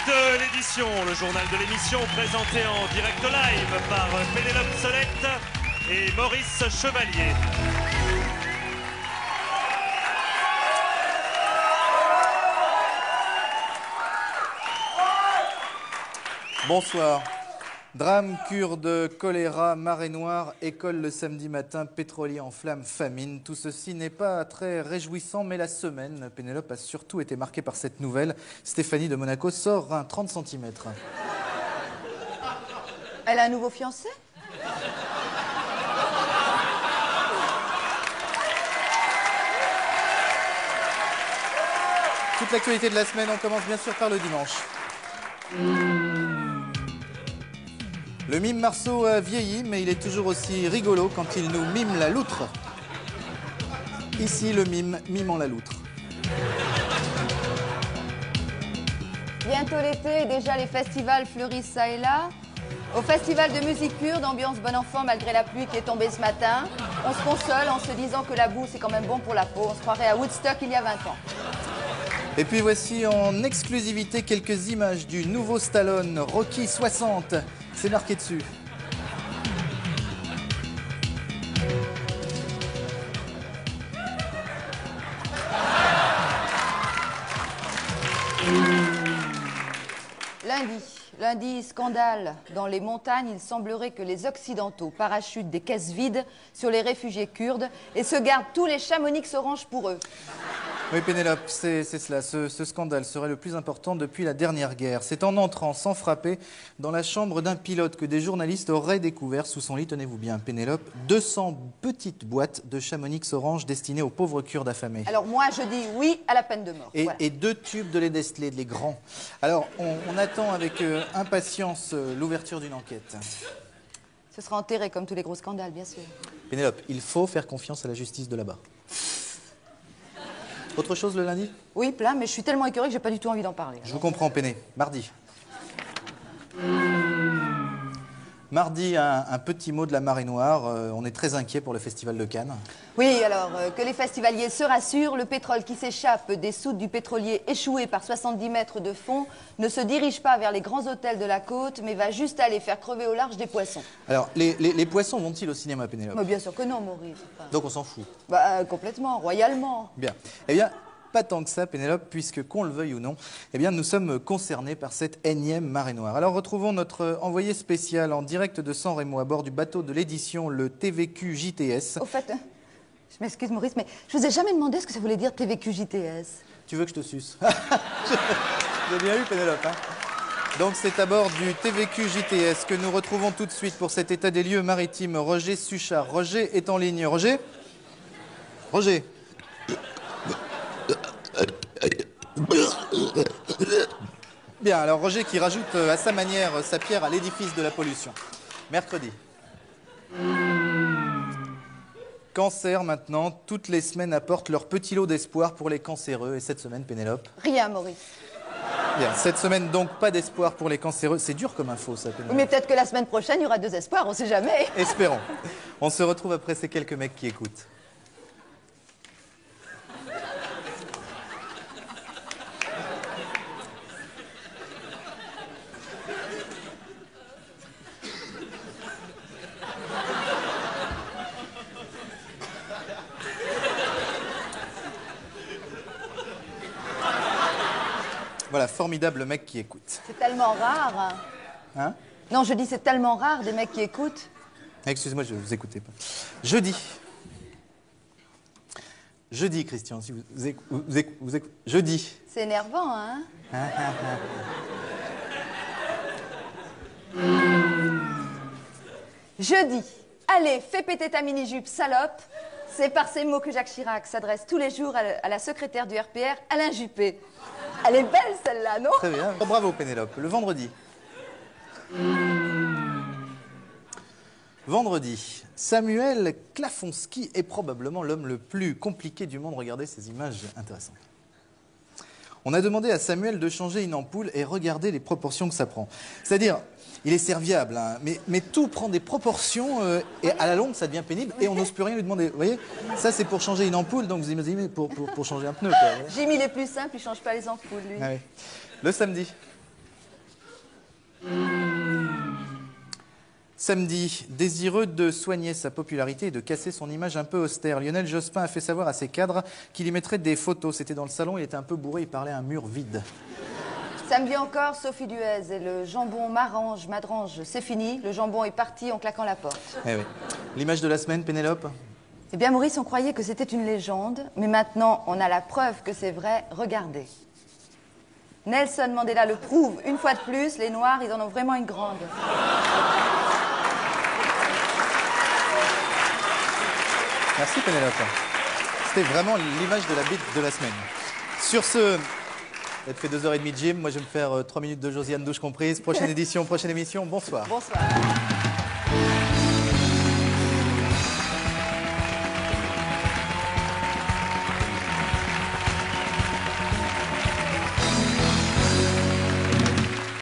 de l'édition, le journal de l'émission présenté en direct live par Pénélope Solette et Maurice Chevalier. Bonsoir. Drame, cure de choléra, marée noire, école le samedi matin, pétrolier en flammes, famine. Tout ceci n'est pas très réjouissant, mais la semaine, Pénélope, a surtout été marquée par cette nouvelle. Stéphanie de Monaco sort un 30 cm. Elle a un nouveau fiancé? Toute l'actualité de la semaine, on commence bien sûr par le dimanche. Le mime Marceau a vieilli, mais il est toujours aussi rigolo quand il nous mime la loutre. Ici, le mime mimant la loutre. Bientôt l'été et déjà les festivals fleurissent ça et là. Au festival de musique kurde, ambiance bon enfant malgré la pluie qui est tombée ce matin. On se console en se disant que la boue c'est quand même bon pour la peau. On se croirait à Woodstock il y a 20 ans. Et puis voici en exclusivité quelques images du nouveau Stallone, Rocky 60. C'est marqué dessus. Lundi, scandale. Dans les montagnes, il semblerait que les Occidentaux parachutent des caisses vides sur les réfugiés kurdes et se gardent tous les Chamonix orange pour eux. Oui, Pénélope, c'est cela. Ce scandale serait le plus important depuis la dernière guerre. C'est en entrant sans frapper dans la chambre d'un pilote que des journalistes auraient découvert sous son lit, tenez-vous bien, Pénélope, 200 petites boîtes de Chamonix orange destinées aux pauvres Kurdes affamés. Alors moi, je dis oui à la peine de mort. Voilà. Et 2 tubes de lait Nestlé, les grands. Alors, on attend avec impatience l'ouverture d'une enquête. Ce sera enterré comme tous les gros scandales, bien sûr. Pénélope, il faut faire confiance à la justice de là-bas. Autre chose le lundi? Oui, plein, mais je suis tellement écœurée que j'ai pas du tout envie d'en parler. Je vous comprends, Péné. Mardi. Mardi, un petit mot de la marée noire. On est très inquiet pour le festival de Cannes. Oui, alors, que les festivaliers se rassurent, le pétrole qui s'échappe des soutes du pétrolier échoué par 70 mètres de fond ne se dirige pas vers les grands hôtels de la côte, mais va juste aller faire crever au large des poissons. Alors, les poissons vont-ils au cinéma, Pénélope? Mais bien sûr que non, Maurice. Enfin, donc on s'en fout? Bah, complètement, royalement. Bien. Eh bien, pas tant que ça, Pénélope, puisque, qu'on le veuille ou non, eh bien, nous sommes concernés par cette énième marée noire. Alors, retrouvons notre envoyé spécial en direct de San Remo à bord du bateau de l'édition, le TVQ JTS. Au fait, je m'excuse, Maurice, mais je vous ai jamais demandé ce que ça voulait dire TVQ JTS. Tu veux que je te suce? J'ai bien eu, Pénélope, hein. Donc, c'est à bord du TVQ JTS que nous retrouvons tout de suite pour cet état des lieux maritimes Roger Suchard. Roger est en ligne. Roger? Roger? Bien, alors Roger qui rajoute à sa manière sa pierre à l'édifice de la pollution. Mercredi. Cancer maintenant, toutes les semaines apportent leur petit lot d'espoir pour les cancéreux. Et cette semaine, Pénélope? Rien, Maurice. Bien, cette semaine donc pas d'espoir pour les cancéreux. C'est dur comme info ça, Pénélope. Oui, mais peut-être que la semaine prochaine, il y aura 2 espoirs, on sait jamais. Espérons. On se retrouve après ces quelques mecs qui écoutent. Voilà, formidable mec qui écoute. C'est tellement rare. Hein? Non, je dis c'est tellement rare des mecs qui écoutent. Excusez-moi, je ne vous écoutais pas. Jeudi. Jeudi, Christian, si vous écoutez. Jeudi. C'est énervant, hein? Jeudi. Allez, fais péter ta mini-jupe, salope. C'est par ces mots que Jacques Chirac s'adresse tous les jours à la secrétaire du RPR, Alain Juppé. Elle est belle, celle-là, non? Très bien. Bravo, Pénélope. Le vendredi. Vendredi. Samuel Klafonski est probablement l'homme le plus compliqué du monde. Regardez ces images intéressantes. On a demandé à Samuel de changer une ampoule et regardez les proportions que ça prend. C'est-à-dire, il est serviable, hein, mais tout prend des proportions et à la longue, ça devient pénible et on n'ose plus rien lui demander. Vous voyez, ça c'est pour changer une ampoule, donc vous imaginez pour changer un pneu. Jimmy, il est plus simple, il ne change pas les ampoules, lui. Ah oui. Le samedi. Samedi, désireux de soigner sa popularité et de casser son image un peu austère, Lionel Jospin a fait savoir à ses cadres qu'il y mettrait des photos. C'était dans le salon, il était un peu bourré, il parlait à un mur vide. Samedi encore, Sophie Duez et le jambon Madrange, c'est fini. Le jambon est parti en claquant la porte. Eh oui. L'image de la semaine, Pénélope? Eh bien, Maurice, on croyait que c'était une légende, mais maintenant, on a la preuve que c'est vrai. Regardez. Nelson Mandela le prouve. Une fois de plus, les Noirs, ils en ont vraiment une grande. Merci Pénélope. C'était vraiment l'image de la bite de la semaine. Sur ce, elle fait 2h30 de gym. Moi, je vais me faire 3 minutes de Josiane douche comprise. Prochaine édition, prochaine émission. Bonsoir. Bonsoir.